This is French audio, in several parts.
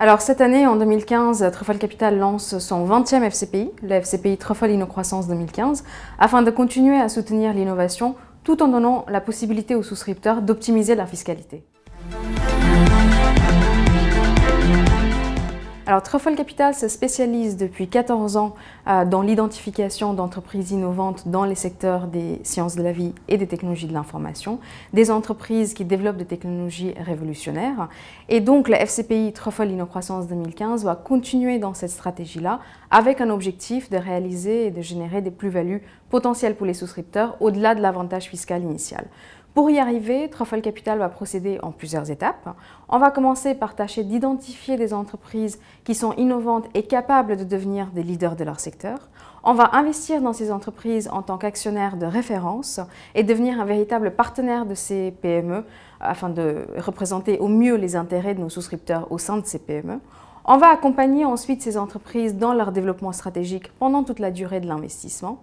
Alors cette année, en 2015, Truffle Capital lance son 20e FCPI, le FCPI Truffle InnoCroissance 2015, afin de continuer à soutenir l'innovation tout en donnant la possibilité aux souscripteurs d'optimiser leur fiscalité. Alors, Truffle Capital se spécialise depuis 14 ans dans l'identification d'entreprises innovantes dans les secteurs des sciences de la vie et des technologies de l'information, des entreprises qui développent des technologies révolutionnaires. Et donc, le FCPI Truffle InnoCroissance 2015 va continuer dans cette stratégie-là avec un objectif de réaliser et de générer des plus-values potentielles pour les souscripteurs au-delà de l'avantage fiscal initial. Pour y arriver, Truffle Capital va procéder en plusieurs étapes. On va commencer par tâcher d'identifier des entreprises qui sont innovantes et capables de devenir des leaders de leur secteur. On va investir dans ces entreprises en tant qu'actionnaire de référence et devenir un véritable partenaire de ces PME afin de représenter au mieux les intérêts de nos souscripteurs au sein de ces PME. On va accompagner ensuite ces entreprises dans leur développement stratégique pendant toute la durée de l'investissement.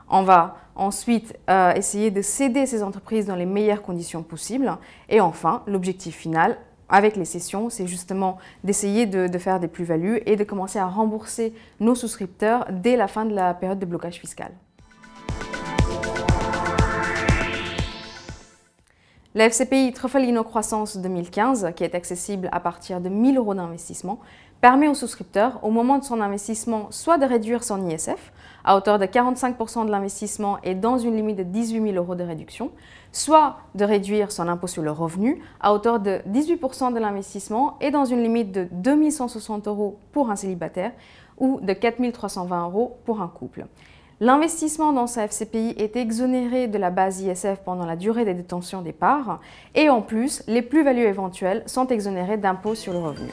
On va ensuite essayer de céder ces entreprises dans les meilleures conditions possibles. Et enfin, l'objectif final avec les cessions, c'est justement d'essayer de faire des plus-values et de commencer à rembourser nos souscripteurs dès la fin de la période de blocage fiscal. Le FCPI Truffle InnoCroissance 2015, qui est accessible à partir de 1 000 € d'investissement, permet au souscripteur, au moment de son investissement, soit de réduire son ISF à hauteur de 45% de l'investissement et dans une limite de 18 000 € de réduction, soit de réduire son impôt sur le revenu à hauteur de 18% de l'investissement et dans une limite de 2 160 € pour un célibataire ou de 4 320 € pour un couple. L'investissement dans ce FCPI est exonéré de la base ISF pendant la durée des détentions des parts et en plus, les plus-values éventuelles sont exonérées d'impôt sur le revenu.